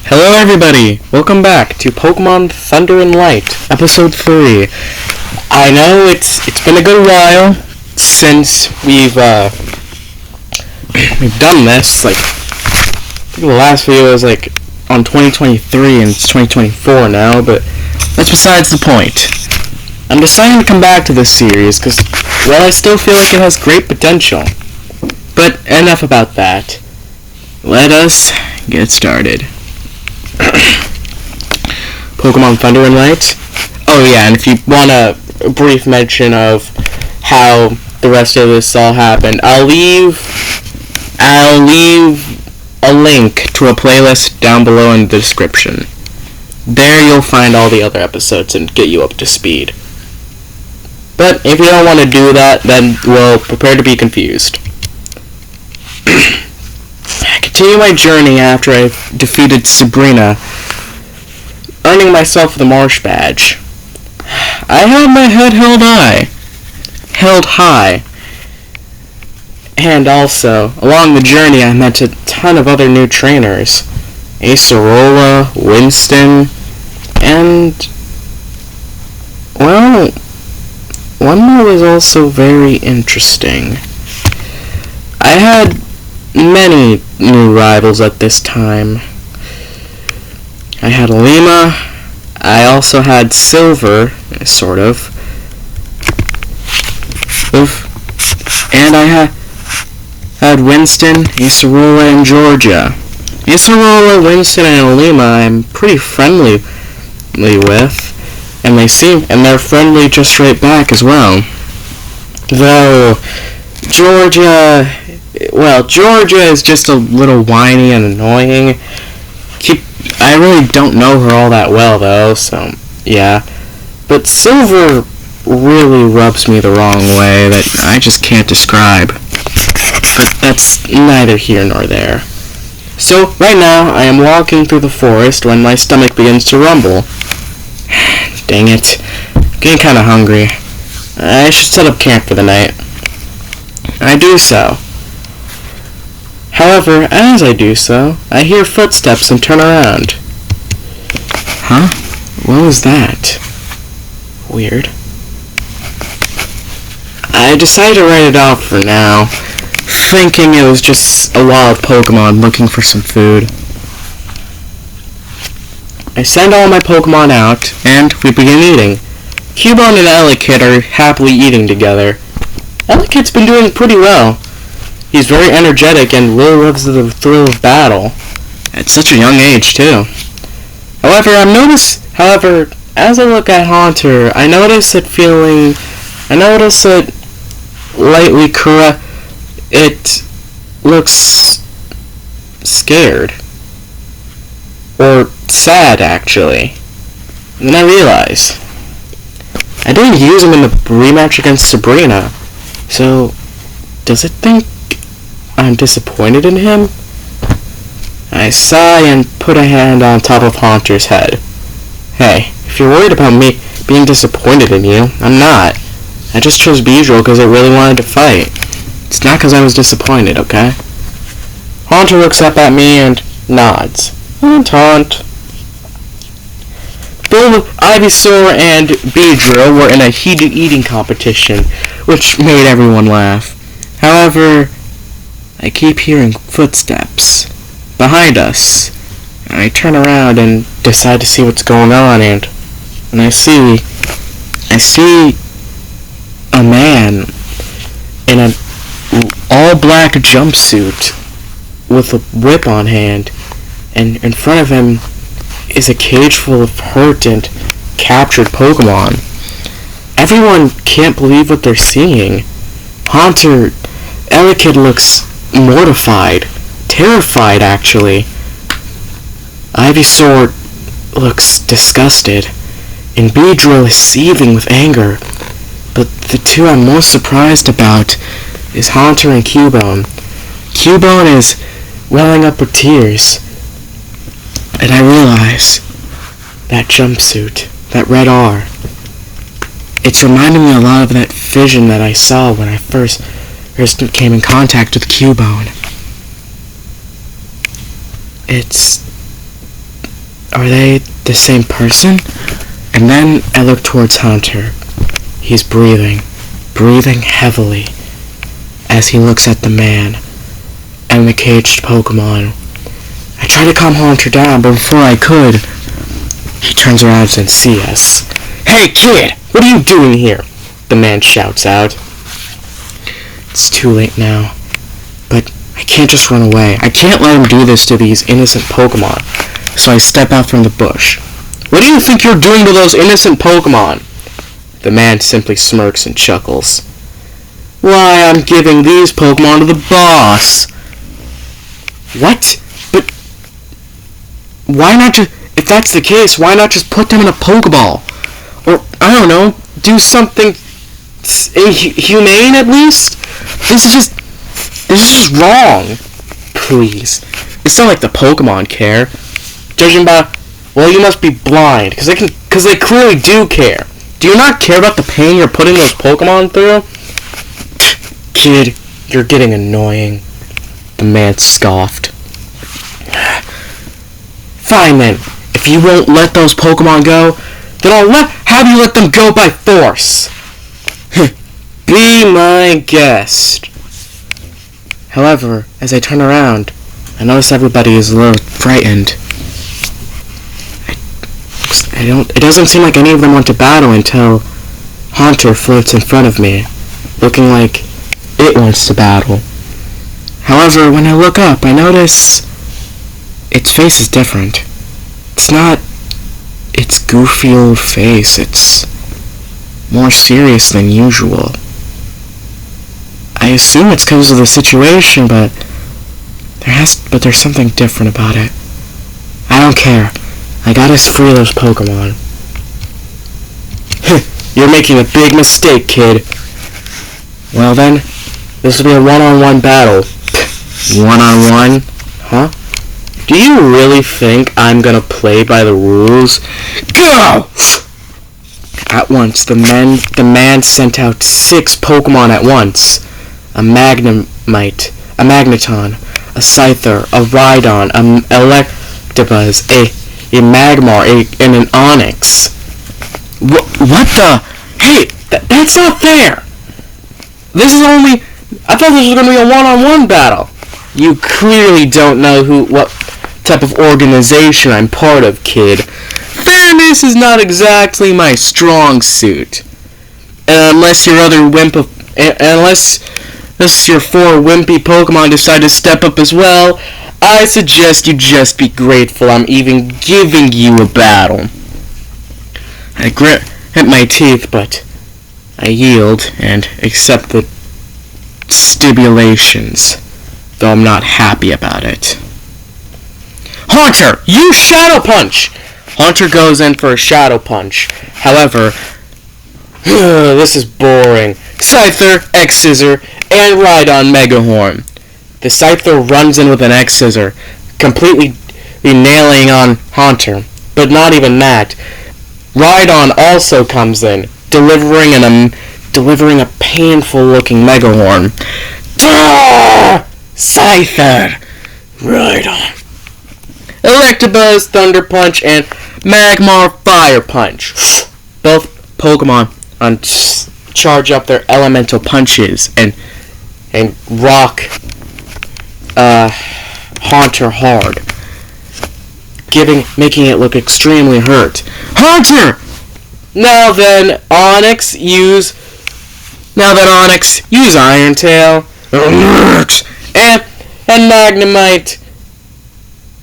Hello everybody! Welcome back to Pokemon Thunder and Light, Episode 3. I know it's been a good while since we've done this. I think the last video was on 2023 and it's 2024 now, but that's besides the point. I'm deciding to come back to this series because, well, I still feel like it has great potential. But enough about that. Let us get started. Pokemon Thunder and Light. Oh yeah, and if you want a brief mention of how the rest of this all happened, I'll leave a link to a playlist down below in the description. There you'll find all the other episodes and get you up to speed. But if you don't want to do that, then, well, prepare to be confused. I continue my journey after I defeated Sabrina, earning myself the Marsh Badge. I had my head held high. And also, along the journey I met a ton of other new trainers. Acerola, Winston, and, well, one more was also very interesting. I had many new rivals at this time. I had Lima. I also had Silver, sort of. And I had Winston, Acerola, and Georgia. Acerola, Winston, and Lima I'm pretty friendly with, and they're friendly just right back as well. Though Georgia is just a little whiny and annoying. I really don't know her all that well, though, so, yeah. But Silver really rubs me the wrong way that I just can't describe. But that's neither here nor there. So, right now, I am walking through the forest when my stomach begins to rumble. Dang it. I'm getting kinda hungry. I should set up camp for the night. I do so. However, as I do so, I hear footsteps and turn around. Huh? What was that? Weird. I decided to write it off for now, thinking it was just a wild Pokemon looking for some food. I send all my Pokemon out, and we begin eating. Cubone and Elekid are happily eating together. Elekid's been doing pretty well. He's very energetic and really loves the thrill of battle. At such a young age, too. However, as I look at Haunter, I notice it lightly corrupt. It looks scared. Or sad, actually. And then I realize I didn't use him in the rematch against Sabrina. So, does it think I'm disappointed in him? I sigh and put a hand on top of Haunter's head. Hey, if you're worried about me being disappointed in you, I'm not. I just chose Beedrill because I really wanted to fight. It's not because I was disappointed, okay? Haunter looks up at me and nods. Taunt. Both Ivysaur and Beedrill were in a heated eating competition, which made everyone laugh. However, I keep hearing footsteps behind us. I turn around and decide to see what's going on, and I see a man in an all-black jumpsuit with a whip on hand, and in front of him is a cage full of hurt and captured Pokemon. Everyone can't believe what they're seeing. Elekid looks mortified, terrified actually. Ivysaur looks disgusted, and Beedrill is seething with anger. But the two I'm most surprised about is Haunter and Cubone. Cubone is welling up with tears, and I realize that jumpsuit, that red R, it's reminding me a lot of that vision that I saw when I first came in contact with Cubone. It's are they the same person? And then I look towards Hunter. He's breathing heavily as he looks at the man and the caged Pokemon. I try to calm Hunter down, but before I could, he turns around and sees us. "Hey kid, what are you doing here?" the man shouts out. It's too late now, but I can't just run away. I can't let him do this to these innocent Pokemon. So I step out from the bush. "What do you think you're doing to those innocent Pokemon?" The man simply smirks and chuckles. "Why, I'm giving these Pokemon to the boss." "What? But why not just, if that's the case, why not just put them in a Pokeball? Or, I don't know, do something humane at least? This is just wrong. Please. It's not like the Pokemon care. Judging by, well, you must be blind, because they clearly do care. Do you not care about the pain you're putting those Pokemon through?" "Kid, you're getting annoying," the man scoffed. "Fine then, if you won't let those Pokemon go, then I'll have you let them go by force." "Be my guest." However, as I turn around, I notice everybody is a little frightened. It doesn't seem like any of them want to battle until Hunter floats in front of me, looking like it wants to battle. However, when I look up, I notice its face is different. It's not its goofy old face. It's more serious than usual. I assume it's because of the situation, but there's something different about it. I don't care. I gotta free those Pokemon. "You're making a big mistake, kid." "Well then, this will be a one-on-one battle." "One-on-one? Huh? Do you really think I'm gonna play by the rules?" "Go!" At once, the man sent out 6 Pokemon at once. A Magnemite, a Magneton, a Scyther, a Rhydon, an Electabuzz, a Magmar, and an Onix. What the? Hey, that's not fair! I thought this was going to be a one-on-one battle. You clearly don't know what type of organization I'm part of, kid. Fairness is not exactly my strong suit. Unless your 4 wimpy Pokemon decide to step up as well, I suggest you just be grateful I'm even giving you a battle. I grit my teeth, but I yield and accept the stipulations, though I'm not happy about it. "Hunter, use Shadow Punch!" Hunter goes in for a Shadow Punch. However, this is boring. Scyther, X-Scissor, and Rhydon Megahorn. The Scyther runs in with an X-Scissor, completely nailing on Hunter. But not even that. Rhydon also comes in, delivering a painful-looking Megahorn. Scyther! Rhydon. Electabuzz, Thunder Punch, and Magmar Fire Punch. Both Pokemon charge up their elemental punches and rock Hunter hard, making it look extremely hurt. "Hunter! Now then, Onix, use Iron Tail, and Magnemite,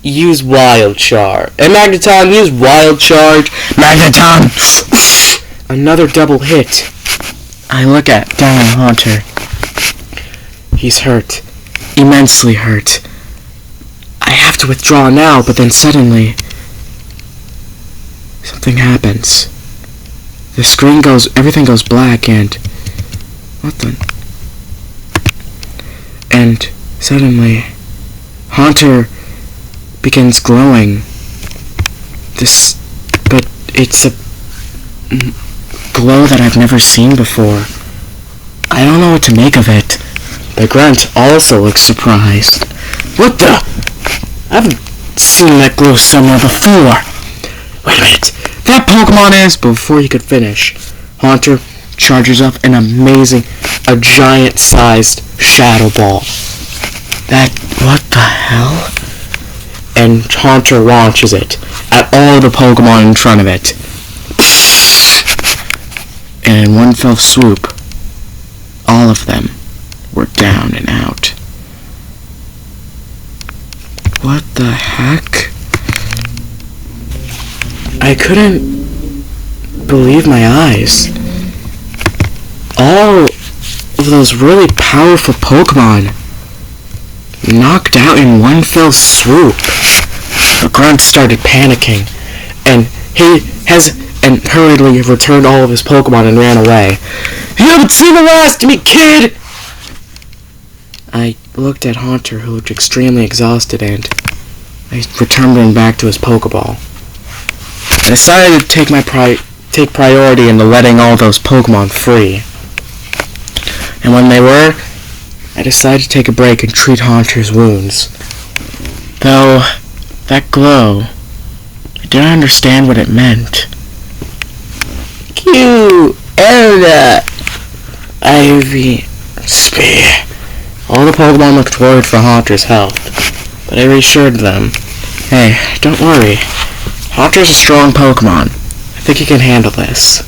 use Wild Charge, and Magneton, use Wild Charge, Magneton!" Another double hit. I look down at Hunter. He's hurt. Immensely hurt. I have to withdraw now, but then suddenly something happens. The screen everything goes black and and suddenly Hunter begins glowing. But it's a glow that I've never seen before. I don't know what to make of it. The grunt also looks surprised. "What the? I haven't seen that glow somewhere before." Wait a minute. That Pokemon is... Before he could finish, Haunter charges up a giant-sized Shadow Ball. What the hell? And Haunter launches it at all the Pokemon in front of it. And in one fell swoop, all of them were down and out. What the heck? I couldn't believe my eyes. All of those really powerful Pokemon knocked out in one fell swoop. The grunt started panicking, and hurriedly returned all of his Pokemon and ran away. You haven't seen the last of me, kid! I looked at Haunter, who looked extremely exhausted, and I returned him back to his Pokeball. I decided to take priority into letting all those Pokemon free. And when they were, I decided to take a break and treat Haunter's wounds. Though, that glow, I didn't understand what it meant. Ivy, Spear. All the Pokemon looked worried for Haunter's health, but I reassured them. Hey, don't worry. Haunter's a strong Pokemon. I think he can handle this.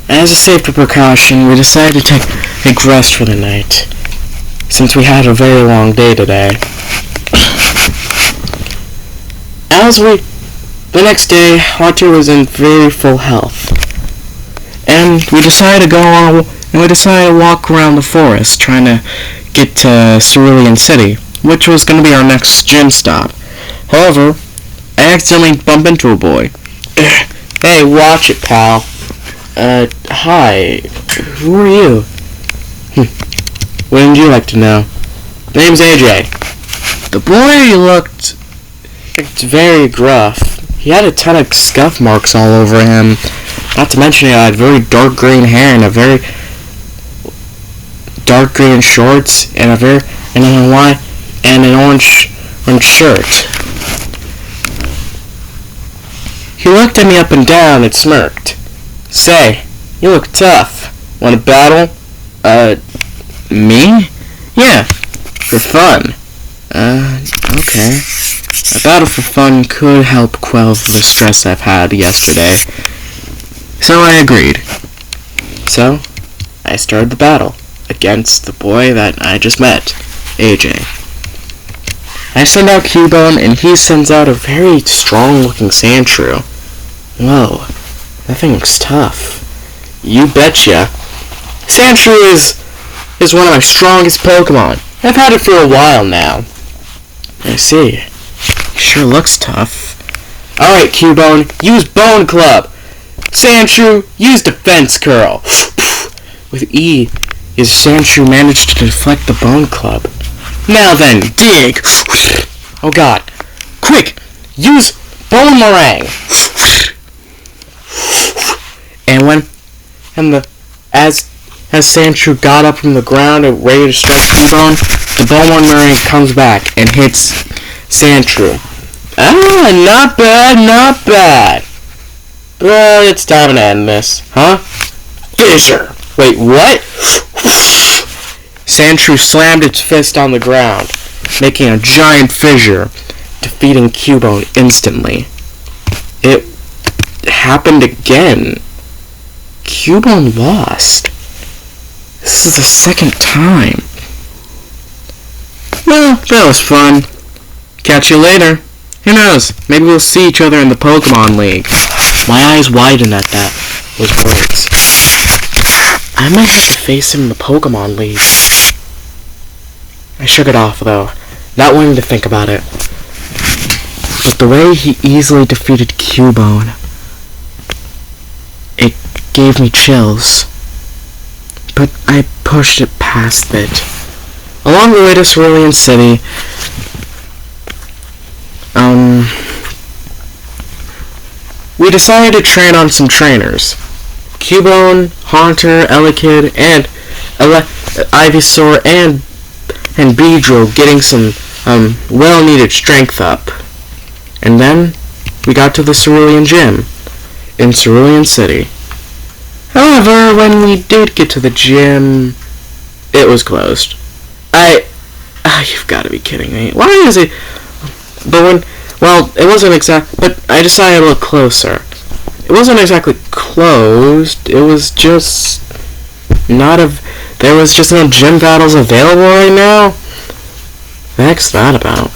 As a safety precaution, we decided to take a rest for the night, since we had a very long day today. The next day, Haunter was in very full health, and we decided to walk around the forest, trying to get to Cerulean City, which was going to be our next gym stop. However, I accidentally bumped into a boy. Hey, watch it, pal. Hi. Who are you? Wouldn't you like to know? My name's AJ. The boy looked very gruff. He had a ton of scuff marks all over him. Not to mention he had very dark green hair and a very dark green shorts and an orange shirt. He looked at me up and down and smirked. Say, you look tough. Want a battle? Me? Yeah, for fun. Okay. A battle for fun could help quell the stress I've had yesterday. So I agreed. So, I started the battle against the boy that I just met, AJ. I send out Cubone, and he sends out a very strong-looking Sandshrew. Whoa, that thing looks tough. You betcha. Sandshrew is one of my strongest Pokemon. I've had it for a while now. I see. Sure looks tough. Alright, Cubone, use Bone Club. Sandshrew, use Defense Curl. With E, his Sandshrew managed to deflect the Bone Club. Now then, dig! Oh god. Quick! Use Bone Meringue! As Sandshrew got up from the ground and ready to strike Cubone, the Bone Meringue comes back and hits Sandshrew. Not bad. But it's time to end this, huh? Fissure! Wait, what? Sandshrew slammed its fist on the ground, making a giant fissure, defeating Cubone instantly. It happened again. Cubone lost. This is the second time. Well, that was fun. Catch you later. Who knows? Maybe we'll see each other in the Pokemon League. My eyes widened at those words. I might have to face him in the Pokemon League. I shook it off, though, not wanting to think about it. But the way he easily defeated Cubone, it gave me chills. But I pushed it past it. Along the way to Cerulean City, we decided to train on some trainers. Cubone, Haunter, Elekid, and Ivysaur, and Beedrill getting some well-needed strength up. And then we got to the Cerulean Gym in Cerulean City. However, when we did get to the gym, it was closed. You've got to be kidding me. Why is it? It wasn't but I decided to look closer. It wasn't exactly closed. It was just there was just no gym battles available right now. The heck's that about?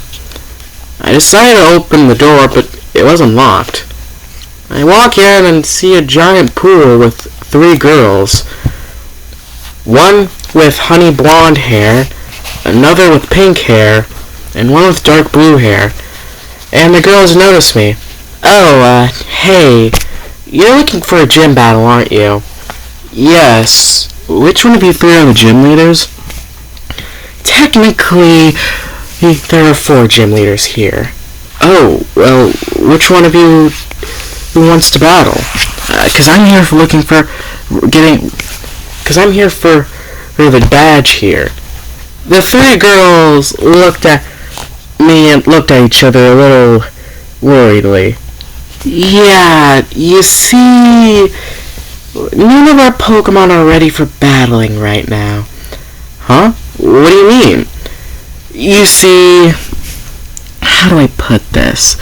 I decided to open the door, but it wasn't locked. I walk in and see a giant pool with 3 girls. One with honey blonde hair, another with pink hair, and one with dark blue hair. And the girls notice me. Oh, hey, you're looking for a gym battle, aren't you? Yes. Which one of you 3 are the gym leaders? Technically, there are 4 gym leaders here. Oh, well, which one of you who wants to battle? Because I'm here for the badge here. The 3 girls looked at me and looked at each other a little worriedly. Yeah, you see, none of our Pokemon are ready for battling right now. Huh? What do you mean? You see, how do I put this?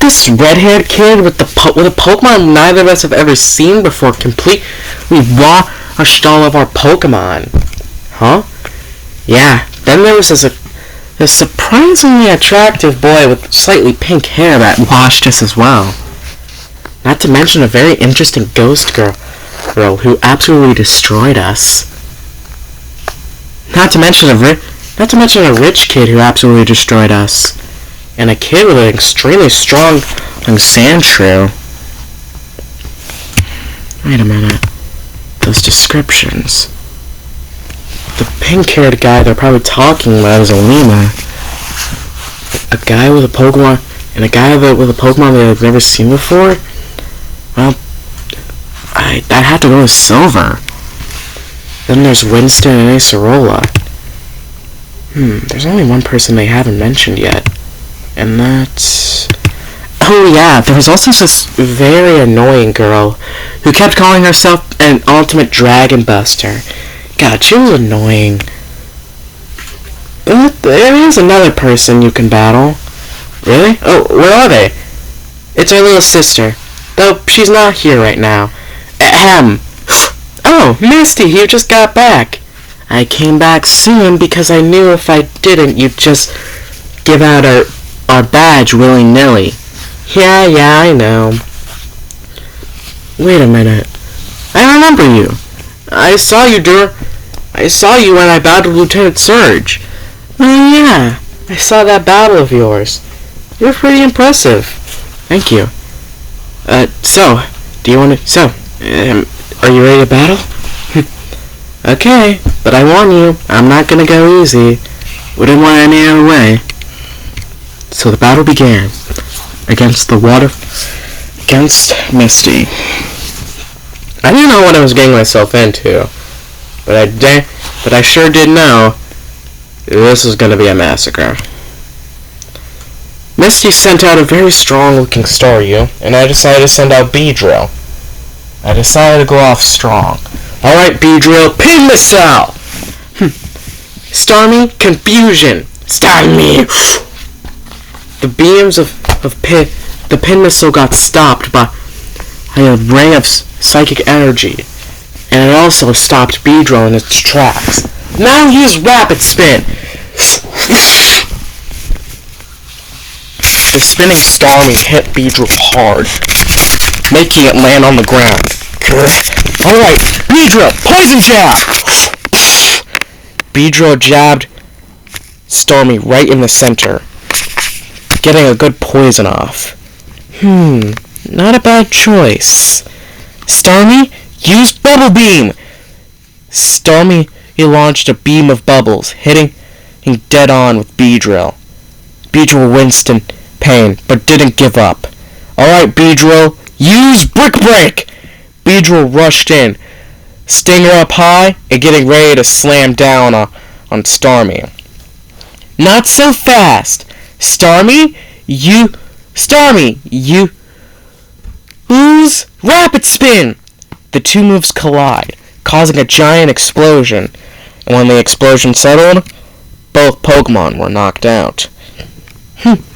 This red-haired kid with a Pokemon neither of us have ever seen before completely washed all of our Pokemon. Huh? Yeah, then there was a surprisingly attractive boy with slightly pink hair that washed us as well. Not to mention a very interesting ghost girl who absolutely destroyed us. Not to mention a rich kid who absolutely destroyed us. And a kid with an extremely strong Sandshrew. Wait a minute. Those descriptions. The pink-haired guy they're probably talking about is Alima. A guy with a Pokemon, and a guy with a Pokemon that I've never seen before? Well, I'd have to go with Silver. Then there's Winston and Acerola. There's only one person they haven't mentioned yet. And that's... Oh yeah, there was also this very annoying girl who kept calling herself an ultimate Dragon Buster. God, she was annoying. There is another person you can battle. Really? Oh, where are they? It's our little sister. Though she's not here right now. Ahem. Oh, Misty, you just got back. I came back soon because I knew if I didn't, you'd just give out our badge willy-nilly. Yeah, I know. Wait a minute. I remember you. I saw you when I battled Lieutenant Surge. Oh yeah, I saw that battle of yours. You're pretty impressive. Thank you. Are you ready to battle? Okay, but I warn you, I'm not gonna go easy. Wouldn't want any other way. So the battle began against Misty. I didn't know what I was getting myself into, but I sure did know this was gonna be a massacre. Misty sent out a very strong-looking Staryu, and I decided to send out Beedrill. I decided to go off strong. Alright, Beedrill, pin missile! Starmie, confusion! Starmie! The beams of the pin missile got stopped by a ray of psychic energy, and it also stopped Beedrill in its tracks. Now use Rapid Spin! The spinning Starmie hit Beedrill hard, making it land on the ground. Alright, Beedrill, Poison Jab! Beedrill jabbed Starmie right in the center, getting a good poison off. Not a bad choice. Starmie, use Bubble Beam! Starmie launched a beam of bubbles, hitting dead on with Beedrill. Beedrill winced in pain, but didn't give up. Alright, Beedrill, use Brick Break! Beedrill rushed in, Stinger up high, and getting ready to slam down on Starmie. Not so fast! Starmie, Starmie, you use Rapid Spin! The two moves collide, causing a giant explosion. And when the explosion settled, both Pokemon were knocked out.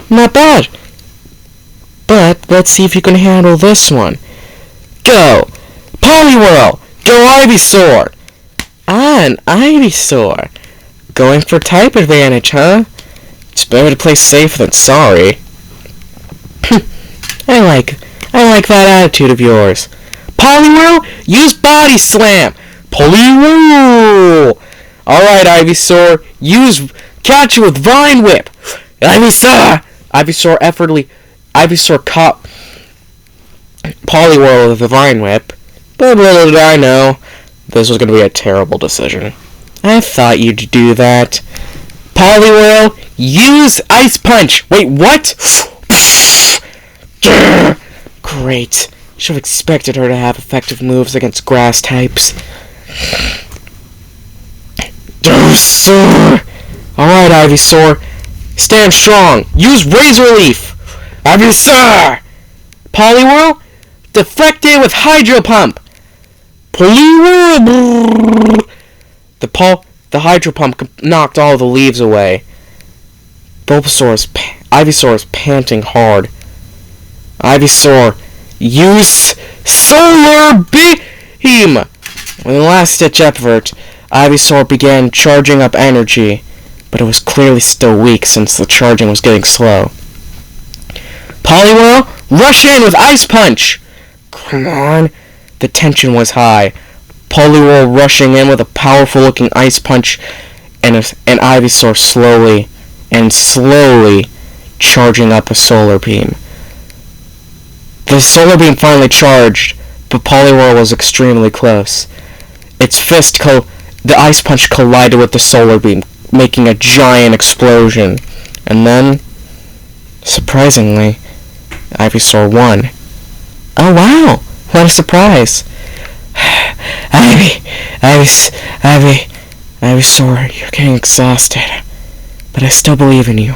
Not bad. But let's see if you can handle this one. Go! Poliwhirl! Go Ivysaur! An Ivysaur. Going for type advantage, huh? It's better to play safe than sorry. I like that attitude of yours. Poliwhirl, use Body Slam! Poliwhirl! Alright, Ivysaur, catch you with Vine Whip! Ivysaur! Ivysaur caught Poliwhirl with the Vine Whip, but little did I know, this was going to be a terrible decision. I thought you'd do that. Poliwhirl, use Ice Punch! Wait, what? Great. Should have expected her to have effective moves against grass types. Alright, Ivysaur. Stand strong. Use Razor Leaf. Ivysaur! Poliwhirl, deflect it with Hydro Pump. Poliwhirl! The Hydro Pump knocked all the leaves away. Ivysaur is panting hard. Ivysaur, use Solar Beam! With a last-ditch effort, Ivysaur began charging up energy, but it was clearly still weak since the charging was getting slow. Poliwhirl, rush in with Ice Punch! Come on. The tension was high. Poliwhirl rushing in with a powerful-looking Ice Punch, and Ivysaur slowly charging up a Solar Beam. The Solar Beam finally charged, but Poliwhirl was extremely close. The Ice Punch collided with the Solar Beam, making a giant explosion. And then, surprisingly, Ivysaur won. Oh wow! What a surprise! Ivysaur, you're getting exhausted. But I still believe in you.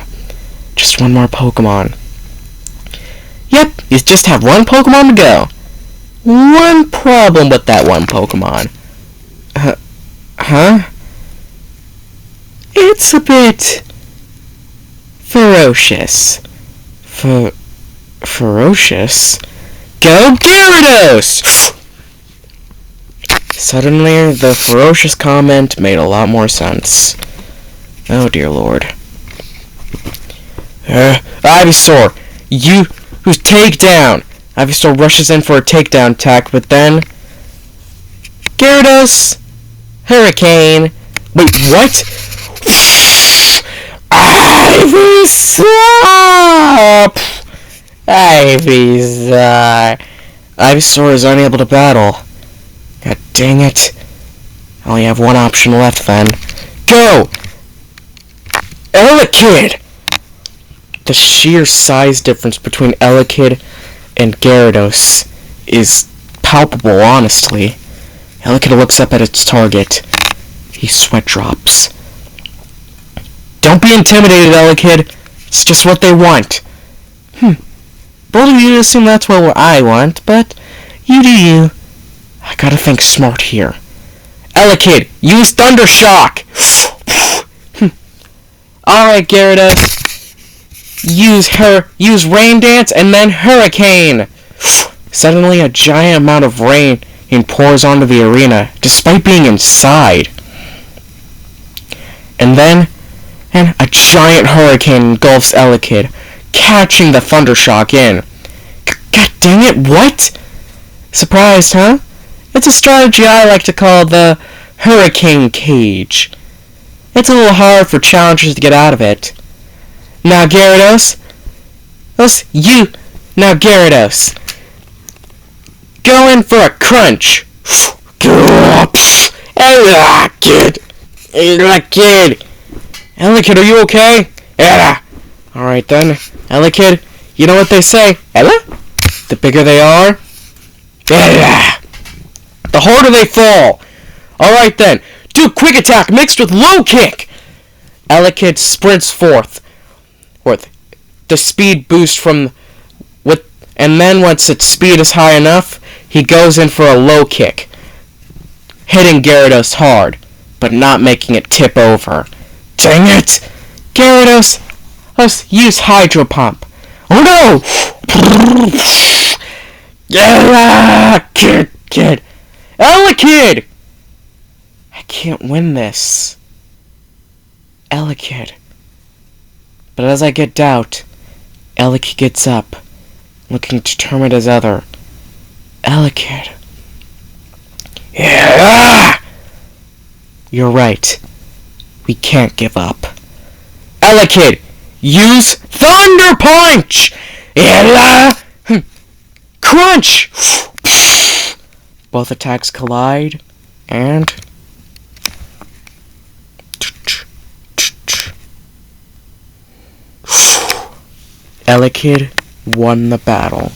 Just one more Pokemon. Yep, you just have one Pokemon to go. One problem with that one Pokemon. Huh? It's a bit ferocious. Ferocious? Go Gyarados! Suddenly, the ferocious comment made a lot more sense. Oh dear lord. Ivysaur, who's takedown? Ivysaur rushes in for a takedown attack, but then Gyarados, Hurricane. Wait, what? Ivysaur. Ivysaur is unable to battle. God dang it. I only have one option left then. Go! Elekid! The sheer size difference between Elekid and Gyarados is palpable, honestly. Elekid looks up at its target. He sweat drops. Don't be intimidated, Elekid. It's just what they want. Bold of you to assume that's what I want, but you do you. I gotta think smart here. Elekid, use Thunder Shock! Alright, Gyarados. Use Rain Dance and then Hurricane! Suddenly, a giant amount of rain pours onto the arena, despite being inside. And then, a giant hurricane engulfs Elekid, catching the Thunder Shock in. God dang it, what? Surprised, huh? It's a strategy I like to call the Hurricane Cage. It's a little hard for challengers to get out of it. Now Gyarados, go in for a crunch. Elekid, are you okay? Alright then, Elekid, you know what they say, the bigger they are, the harder they fall. Alright then, do Quick Attack mixed with Low Kick. Elekid sprints forth. The speed boost from and then once its speed is high enough, he goes in for a low kick, hitting Gyarados hard, but not making it tip over. Dang it! Gyarados, let's use Hydro Pump. Oh no! Kid! Elekid! I can't win this. Elekid. But as I get doubt, Elekid gets up, looking determined as ever. Elekid. Yeah! You're right. We can't give up. Elekid, use Thunder Punch! Yeah! Crunch! Both attacks collide, and... Elekid won the battle.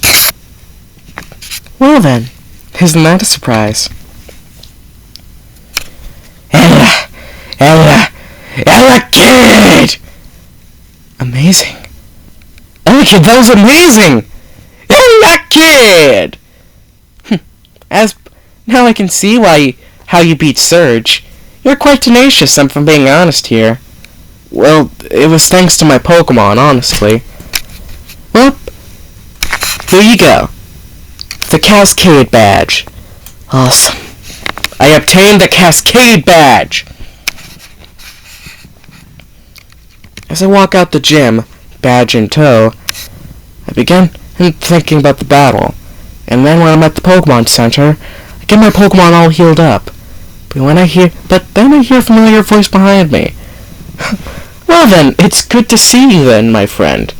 Well then, isn't that a surprise? Elekid! Amazing. Elekid, that was amazing! Elekid! As now I can see how you beat Surge. You're quite tenacious, if I'm being honest here. Well, it was thanks to my Pokemon, honestly. Well, here you go. The Cascade Badge. Awesome. I obtained the Cascade Badge! As I walk out the gym, badge in tow, I begin thinking about the battle. And then when I'm at the Pokemon Center, I get my Pokemon all healed up. But then I hear a familiar voice behind me. Well then, it's good to see you then, my friend.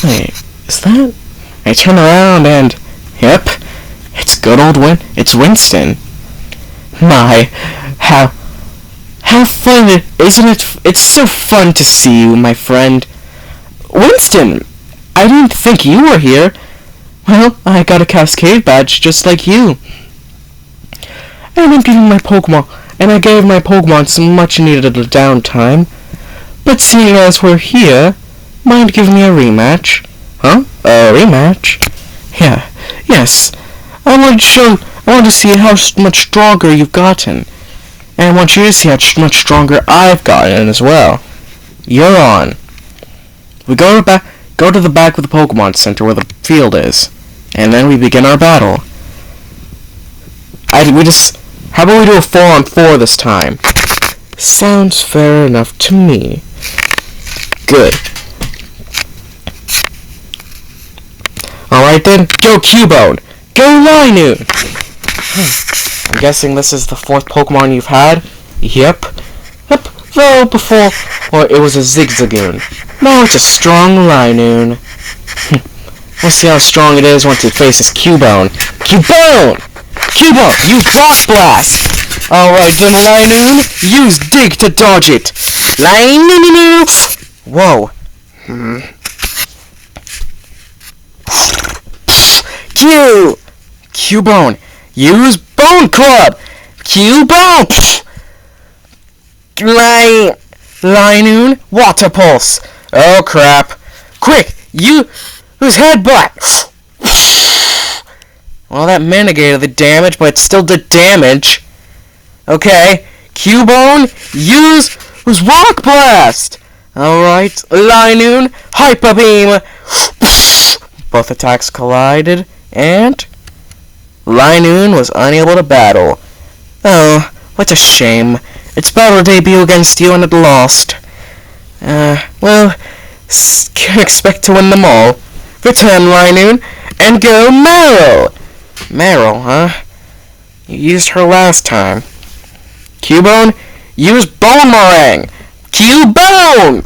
Wait, is that? I turn around and, yep, it's good old it's Winston. My, how fun isn't it? It's so fun to see you, my friend. Winston, I didn't think you were here. Well, I got a Cascade Badge just like you. And I gave my Pokemon some much needed downtime. But seeing as we're here, mind giving me a rematch? Huh? A rematch? Yeah. Yes. I want to see how much stronger you've gotten. And I want you to see how much stronger I've gotten as well. You're on. We go to the back of the Pokemon Center where the field is. And then we begin our battle. How about we do a 4-on-4 this time? Sounds fair enough to me. Good. Alright then, go Cubone! Go Linoone! I'm guessing this is the 4th Pokemon you've had? Yep. Though before, it was a Zigzagoon. Now it's a strong Linoone. We'll see how strong it is once it faces Cubone. Cubone! Cubone, use Rock Blast! Alright then, Linoone, use Dig to dodge it! Linoone! Whoa. Cubone, use Bone Club! Cubone! Linoone, Water Pulse! Oh crap. Quick, use Headbutt! Well, that mitigated the damage, but it still did damage. Okay, Cubone, use Rock Blast! Alright, Linoone, Hyper Beam! Both attacks collided, and Linoone was unable to battle. Oh, what a shame. Its battle debut against you and it lost. Well, can't expect to win them all. Return Linoone, and go Meryl! Meryl, huh? You used her last time. Cubone, use Bone Meringue! Cubone!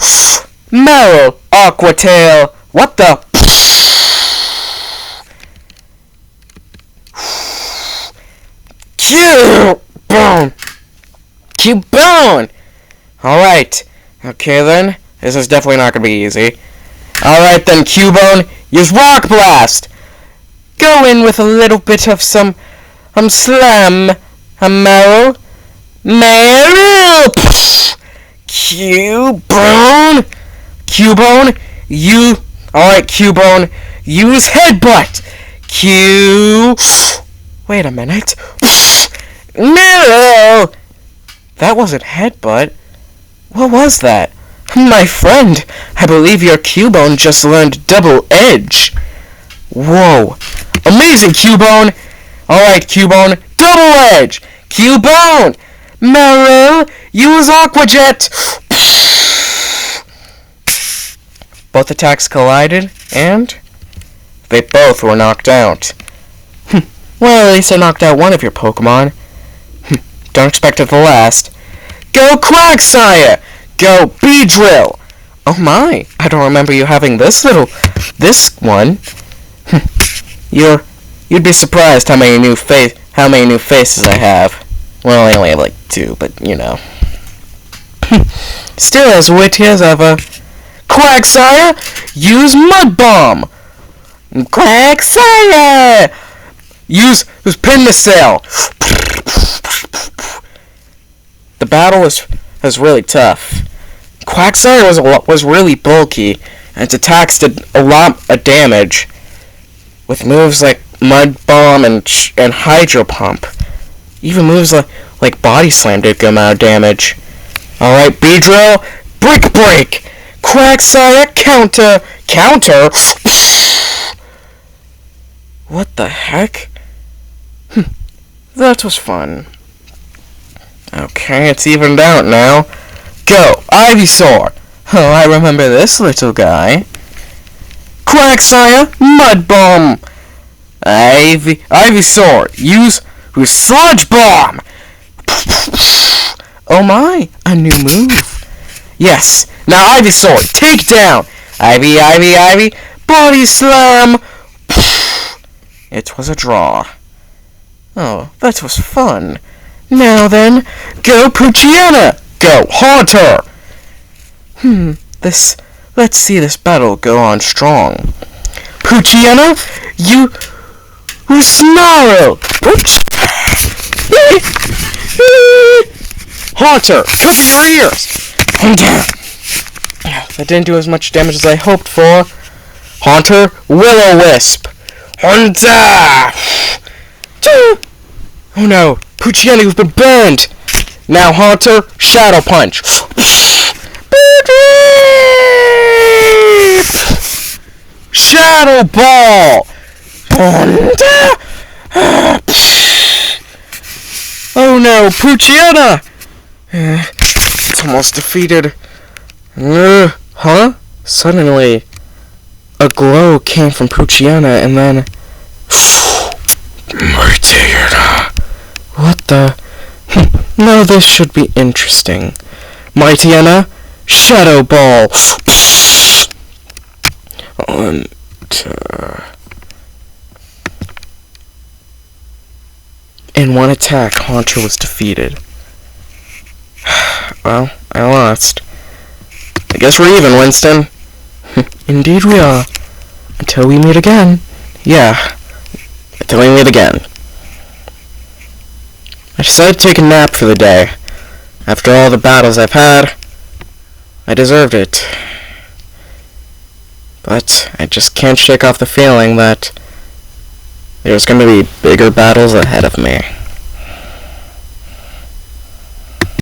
Meryl, Aqua Tail! What the? Cubone! Cubone! Alright. Okay then. This is definitely not gonna be easy. Alright then, Cubone, use Rock Blast! Go in with a little bit of some slam. Meryl. Cubone! Cubone, Alright, Cubone, use headbutt! Q... Wait a minute. No! That wasn't headbutt. What was that? My friend, I believe your Cubone just learned double edge. Whoa. Amazing, Cubone! Alright, Cubone, double edge! Cubone! Meryl, use Aqua Jet! Both attacks collided, and they both were knocked out. Well, at least I knocked out one of your Pokemon. Don't expect it to last. Go Quagsire! Go Beedrill! Oh my, I don't remember you having this one. You'd be surprised how many new faces I have. Well, I only have like 2, but you know. Still as witty as ever. Quagsire, use Mud Bomb! Quagsire! Use Pin the Sail! The battle was really tough. Quagsire was really bulky, and its attacks did a lot of damage, with moves like Mud Bomb and Hydro Pump. Even moves like Body Slam did a good amount of damage. Alright, Beedrill, Brick Break! Quagsire, counter! What the heck? That was fun. Okay, it's evened out now. Go, Ivysaur! Oh, I remember this little guy. Quagsire, Mud Bomb! Ivysaur, use Sludge Bomb! Oh my, a new move. Yes, now Ivysaur, take down! Ivy, Body Slam! It was a draw. Oh, that was fun. Now then, go Poochyena! Go Haunter! Let's see this battle go on strong. Poochyena, you Snarl! Haunter, cover your ears! That didn't do as much damage as I hoped for. Haunter, Will-O-Wisp! Haunter! Oh no, Poochyena, you've been burned! Now Haunter, Shadow Punch! Shadow Ball! Oh no, Poochyena! It's almost defeated. Huh? Suddenly, a glow came from Poochyena, and then... Mightyena. What the... Now this should be interesting. Mightyena, Shadow Ball! In one attack, Haunter was defeated. Well, I lost. I guess we're even, Winston. Indeed we are. Until we meet again. Yeah. Until we meet again. I decided to take a nap for the day. After all the battles I've had, I deserved it. But I just can't shake off the feeling that there's going to be bigger battles ahead of me.